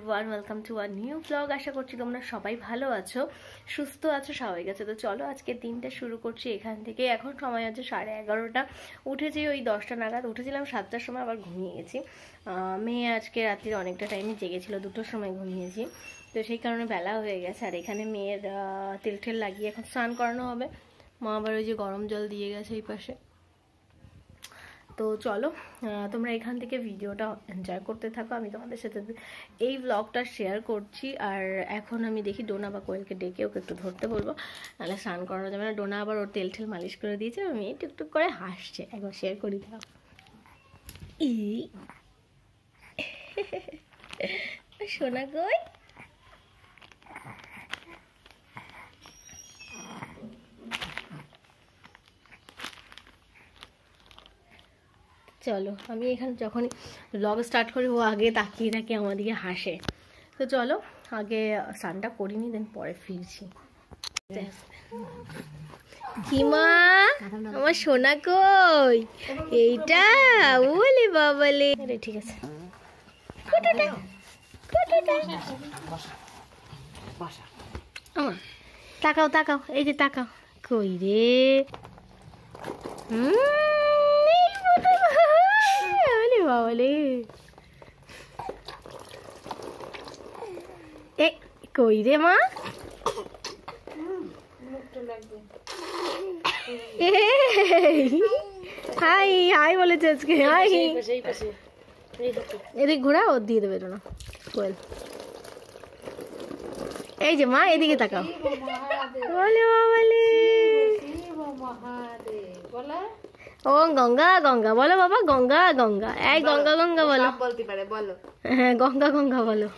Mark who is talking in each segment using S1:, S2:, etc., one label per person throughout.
S1: Everyone, welcome to a new blog. আশা করছি তোমরা সবাই ভালো আছো, সুস্থ আছো, স্বাভাবিক আছো। তো চলো আজকে দিনটা শুরু করছি এখান থেকে। এখন সময় হচ্ছে 11:30। উঠেছি ওই 10টা নাগাদ, উঠেছিলাম 7টার সময়, আবার ঘুমিয়ে গেছি। মেয়ে আজকে রাত্রির অনেকটা টাইমে জেগেছিল, 2টোর সময় ঘুমিয়েছি, তো সেই কারণে বেলা হয়ে গেছে। আর এখানে মেয়ের তেল টেল লাগিয়ে এখন স্নান করানো হবে। মা আবার ওই যে গরম জল দিয়ে গেছে এই পাশে। তো চলো তোমরা এখান থেকে ভিডিওটা এনজয় করতে থাকো, আমি তোমাদের সাথে এই ব্লগটা শেয়ার করছি। আর এখন আমি দেখি ডোনা বা কোয়েলকে ডেকে ওকে একটু ধরতে বলবো, নাহলে স্নান করানো যাবে না। ডোনা আবার ওর তেল ঠেল মালিশ করে দিয়েছে, আমি টুকটুক করে হাসছে। একবার শেয়ার করি দাও। সোনা কই? চলো, আমি এখানে যখনই ব্লগ স্টার্ট করি ও আগে তাকিয়ে থাকে, আমাদিকে হাসে। তো চলো আগে স্নানটা করিনি, দেন পরে ফিরছি। কিমা আমার সোনা কই? এইটা বলে বাবালে, ঠিক আছে। তাকাও তাকাও, এই যে তাকাও। কই রে? বাবালে, এ কই রে মা? হাই হাই বলেছে আজকে। হাই, এদিকে ঘোরা, ও দিয়ে দেবে না কোয়েল। এই যে মা, এদিকে তাকাও। বলে বাবালে, ও গঙ্গা গঙ্গা বলো বাবা, গঙ্গা গঙ্গা। এই গঙ্গা গঙ্গা বলো, বলতে পারে বলো। হ্যাঁ গঙ্গা গঙ্গা বলো।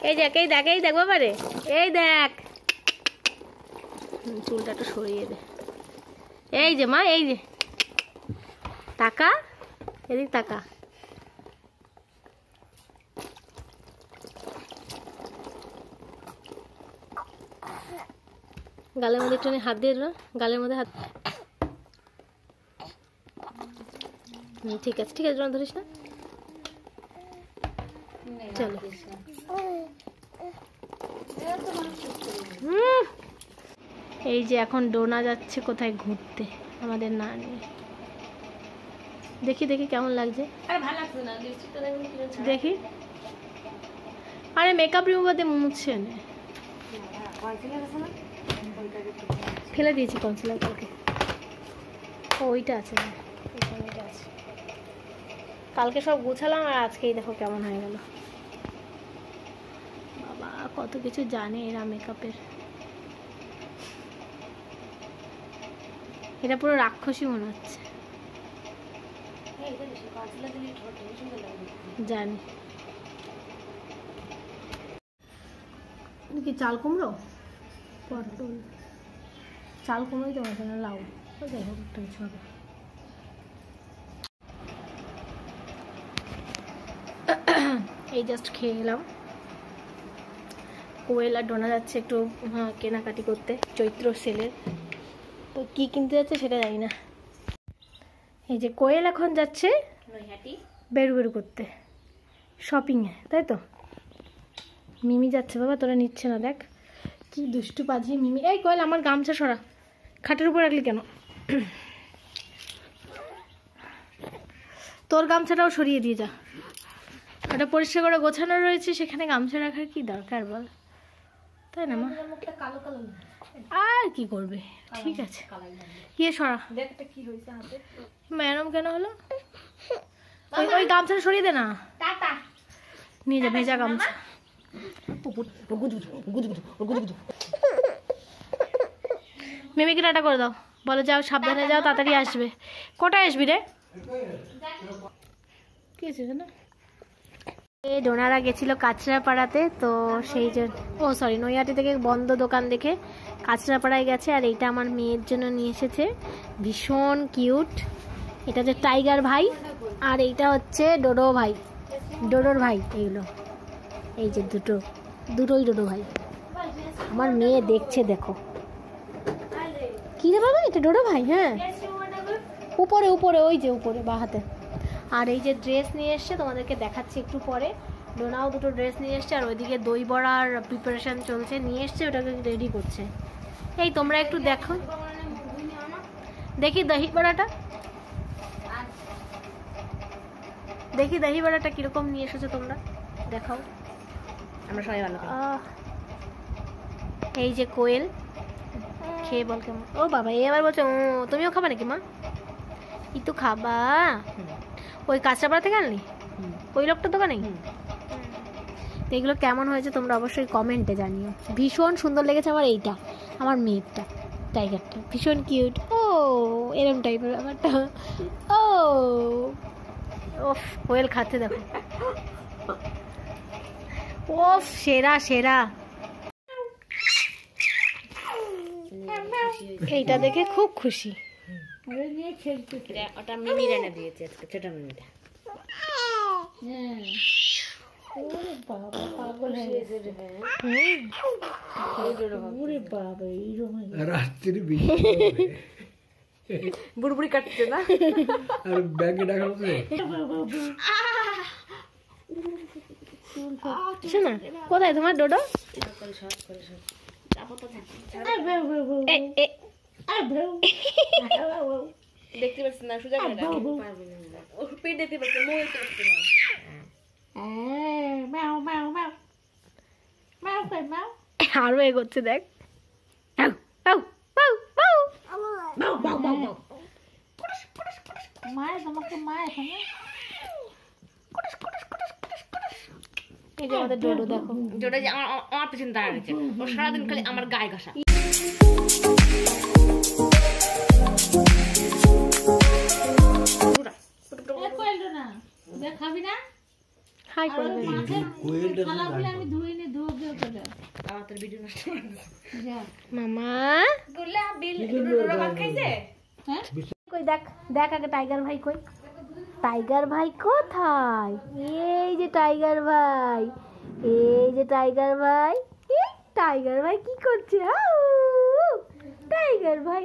S1: এই দেখ, এই দেখ, এই দেখ বাবারে, এই দেখ। চুলটা একটু সরিয়ে দে। এই যে মা, এই যে তাকা, এদিক তাকা। গালের মধ্যে একটু হাত দিয়ে না, গালের মধ্যে হাত। ঠিক আছে ঠিক আছে, ধরিস না। চলো এই যে এখন ডোনা যাচ্ছে কোথায় ঘুরতে আমাদের না নিয়ে। দেখি দেখি কেমন লাগছে, দেখি। আরে মেকআপ রিমুভার দিয়ে মুছছে না, ফেলে দিয়েছি কনসিলার কালকে। ওইটা আছে না, ওইটা আছে। কালকে সব গুছালাম আর আজকেই দেখো কেমন হয়ে গেল। বাবা কত কিছু জানে এরা মেকআপের। এটা পুরো রাক্ষসী মনে হচ্ছে। জানি কি চাল কুমড়ো, পটল, চাল কুমড়োই তো আছে না, লাউ, যাই হোক একটা কিছু হবে। এই জাস্ট খেয়ে এলাম। কোয়েল আর ডোনা যাচ্ছে একটু কেনাকাটি করতে চৈত্র সেলের। তো কি কিনতে যাচ্ছে সেটা জানি না। এই যে কোয়েল এখন যাচ্ছে বেরু বেরু করতে, শপিংয়ে, তাই তো। মিমি যাচ্ছে বাবা, তোরা নিচ্ছে না, দেখ কি দুষ্টু পাজি মিমি। এই কোয়েল আমার গামছা সরা, খাটের উপর রাখলি কেন? তোর গামছাটাও সরিয়ে দিয়ে যা, ওটা পরিষ্কার করে গোছানো রয়েছে, সেখানে গামছা রাখার কি দরকার বল, তাই না মা? আর কি করবে, ঠিক আছে। ইয়ে সরা, কি হয়েছে হাতে ম্যাডাম কেন হলো? ওই গামছাটা সরিয়ে দে না, নিয়ে যা ভেজা গামছা। মিমিকে টাটা করে দাও, বলো যাও, সাবধানে যাও, তাড়াতাড়ি আসবে। কোটায় আসবি রে? কি আছে না, এই ডোনারা গেছিল কাঁচরাপাড়াতে, তো সেই জন্য, ও সরি, নৈহাটি থেকে বন্ধ দোকান দেখে কাঁচরাপাড়ায় গেছে। আর এইটা আমার মেয়ের জন্য নিয়ে এসেছে, ভীষণ কিউট। এটা হচ্ছে টাইগার ভাই, আর এইটা হচ্ছে ডোডো ভাই, ডোডোর ভাই। এইগুলো এই যে দুটোই ডোডো ভাই। আমার মেয়ে দেখছে, দেখো কি রে বাবা, এটা ডোডো ভাই। হ্যাঁ উপরে উপরে, ওই যে উপরে বা হাতে। আর এই যে ড্রেস নিয়ে এসছে, তোমাদেরকে দেখাচ্ছি একটু পরে। ডোনাও দুটো ড্রেস নিয়ে এসছে, আর ওইদিকে দই বড়ার প্রিপারেশন চলছে, নিয়ে এসছে ওটাকে রেডি করছে। এই তোমরা একটু দেখো, দেখি দহি বড়াটা, দেখি দহি বড়াটা কিরকম নিয়ে এসেছো তোমরা, দেখাও।
S2: আমরা সবাই ভালো খাই।
S1: এই যে কোয়েল খেয়ে বল কেমন। ও বাবা, এবার বলছো তুমিও খাবা নাকি মা? ই তো খাবা, ওই কাঁচরাপাড়া থেকে আনলি ওই লোকটার দোকানে? এগুলো কেমন হয়েছে তোমরা অবশ্যই কমেন্টে জানিও। ভীষণ সুন্দর লেগেছে আমার এইটা, আমার মেয়েরটা, টাইগারটা ভীষণ কিউট। ও এরম টাইপের ব্যাপারটা। ও ওফ, কোয়েল খাচ্ছে দেখো, ওফ সেরা সেরা। এইটা দেখে খুব খুশি।
S2: ওটা মিমির এনে দিয়েছে আজকে, ছোট মিমিটা। বুড়বুড়ি কাটছে না,
S3: আর ব্যাগে টাকা আছে
S1: শোনা, কোথায় তোমার ডোডো?
S2: দেখতে পাচ্ছি না, সোজা করে রাখি, ও পেট দেখতে পাচ্ছি, মুখ দেখতে পাচ্ছি না।
S1: আরো এগোচ্ছে দেখ। এই যে আমাদের ডোডো দেখো,
S2: যেটা যে আমার পেছনে দাঁড়া রয়েছে, ও সারাদিন খালি আমার গায়ে ঘষা।
S4: খাবি না?
S1: হাই করে দেবে। মামা কই দেখ, দেখ আগে টাইগার ভাই কই, টাইগার ভাই কোথায়? এই যে টাইগার ভাই, এই যে টাইগার ভাই, টাইগার ভাই কি করছে? টাইগার ভাই,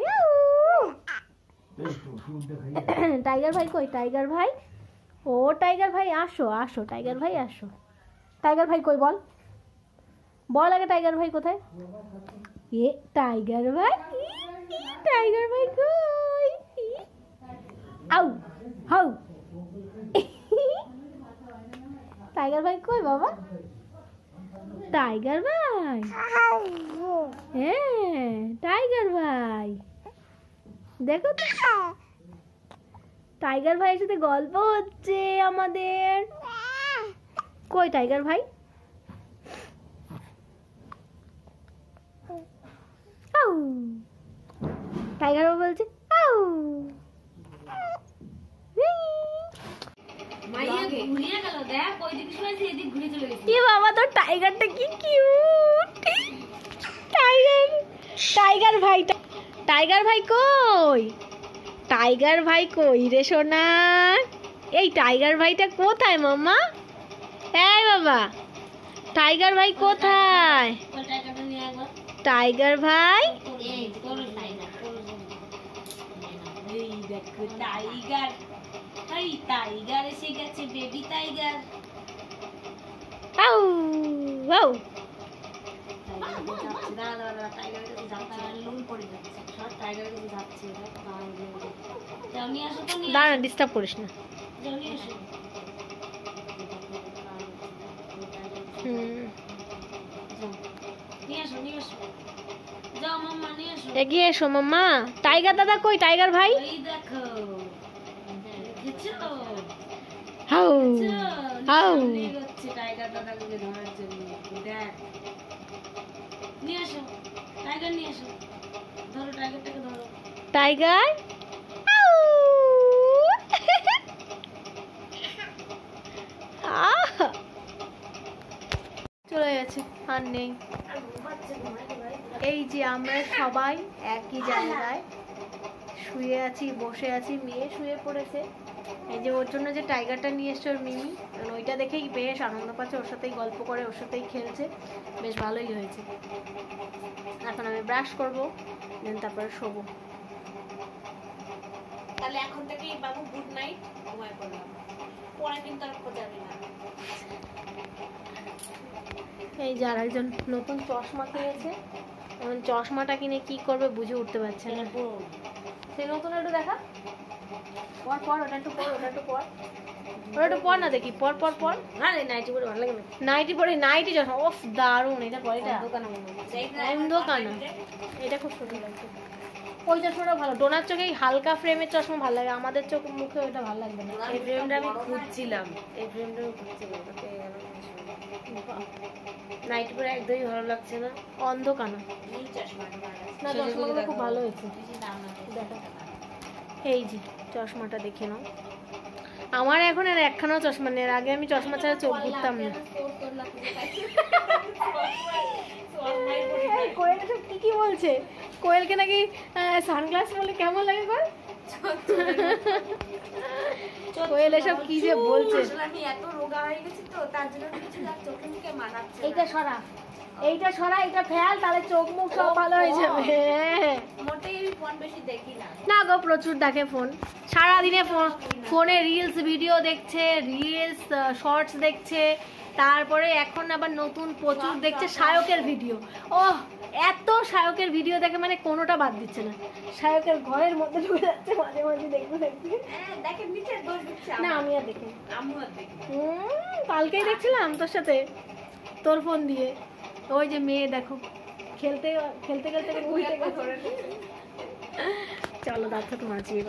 S1: টাইগার ভাই কই? টাইগার ভাই, ও টাইগার ভাই আসো আসো, টাইগার ভাই আসো। টাইগার ভাই কই বল, বল আগে টাইগার ভাই কোথায়? এ টাইগার ভাই, টাইগার ভাই কই? আউ হাউ, টাইগার ভাই কই বাবা? টাইগার ভাই, হ্যাঁ টাইগার ভাই, দেখো তো টাইগার ভাইয়ের সাথে গল্প হচ্ছে আমাদের। কই টাইগার ভাই? আউ, টাইগার ভাই বলছে আউ। এ বাবা, তোর টাইগারটা কি কিউট। টাইগার, টাইগার ভাই, টাইগার ভাই কই? টাইগার ভাই কই রে সোনা? এই টাইগার ভাইটা কোথায় মাম্মা? এই বাবা, টাইগার ভাই কোথায়? টাইগার ভাই,
S4: টাইগার, এই টাইগার এসে গেছে, বেবি টাইগার।
S1: আউ আউ, দাঁড়া ডিস্টার্ব করিস না। এগিয়ে এসো মাম্মা। টাইগার দাদা কই? টাইগার ভাই, হাউ হাউ,
S4: টাইগার দাদাকে ধরার জন্য দেখ, নিয়ে আসো টাইগার, নিয়ে আসো, ধরো টাইগারটাকে ধরো।
S1: টাইগার চলে গেছে, আর নেই। এই যে আমরা সবাই একই জায়গায় শুয়ে আছি, বসে আছি, মেয়ে শুয়ে পড়েছে। এই যে ওর জন্য যে টাইগারটা নিয়ে এসছে ওর মিমি, ওইটা দেখেই বেশ আনন্দ পাচ্ছে, ওর সাথেই গল্প করে, ওর সাথেই খেলছে, বেশ ভালোই হয়েছে। এখন আমি ব্রাশ করবো, দেন তারপরে শোবো।
S4: তাহলে এখন থেকেই বাবু গুড নাইট, ঘুমায় পড়লাম, পরে কিন্তু আর খোঁজাবি না।
S1: এই যে আর একজন নতুন চশমা কিনেছে, এখন চশমাটা কিনে কি করবে বুঝে উঠতে পারছে না। সেই নতুন একটু দেখা, পর পর ওটা একটু পর, ওটা একটু পর, ওটা একটু পর না দেখি, পর পর পর।
S2: না রে নাইটি পরে ভালো লাগে না।
S1: নাইটি পরে, নাইটি চশমা, ওফ দারুণ, এটা পরে এটা
S2: দোকানে মনে হচ্ছে
S1: দোকানা, এটা খুব সুন্দর লাগছে। ওই চশমাটা ভালো, ডোনার চোখে এই হালকা ফ্রেমের চশমা ভালো লাগে, আমাদের চোখ মুখে ওইটা ভালো লাগবে না।
S2: এই ফ্রেমটা আমি খুঁজছিলাম, এই ফ্রেমটা আমি খুঁজছিলাম, ওটা পেয়ে গেলাম। নাইটি পরে একদমই ভালো লাগছে না।
S1: অন্ধকানা না, চশমাগুলো খুব ভালো হয়েছে। দেখো এই যে চশমাটা দেখে নাও। আমার এখন আর একখানাও চশমা নেই, আগে আমি চশমা ছাড়া চোখ ঘুরতাম না। কোয়েল এসব কি বলছে? কোয়েলকে নাকি সানগ্লাস বলে কেমন লাগে কোয়েল? কোয়েল এসব কি যে বলছে।
S2: আমি এত রোগা হয়ে গেছি তো, তার জন্য কিছু না, চোখে মুখে মানাচ্ছে না।
S1: এইটা সরা, এইটা সরা, এটা ফেল, তাহলে চোখ মুখ সব ভালো হয়ে যাবে। হ্যাঁ
S2: মোটেই আমি ফোন বেশি দেখি না।
S1: না গো, প্রচুর দেখে ফোন, সারাদিনে ফোনে রিলস ভিডিও দেখছে, রিলস শর্টস দেখছে, তারপরে এখন আবার নতুন প্রচুর দেখছে সায়কের ভিডিও। ওহ, এত সায়কের ভিডিও দেখে, মানে কোনোটা বাদ দিচ্ছে না, সায়কের ঘরের মধ্যে ঢুকে যাচ্ছে মাঝে মাঝে দেখতে দেখতে।
S2: হ্যাঁ দেখে নিচে দোষ দিচ্ছে।
S1: না আমি আর দেখি,
S2: আমিও আর দেখি।
S1: কালকেই দেখছিলাম তোর সাথে, তোর ফোন দিয়ে। ওই যে মেয়ে দেখো, খেলতে খেলতে খেলতে উল্টে গেছে। চলো দাঁত তো মাঝিয়ে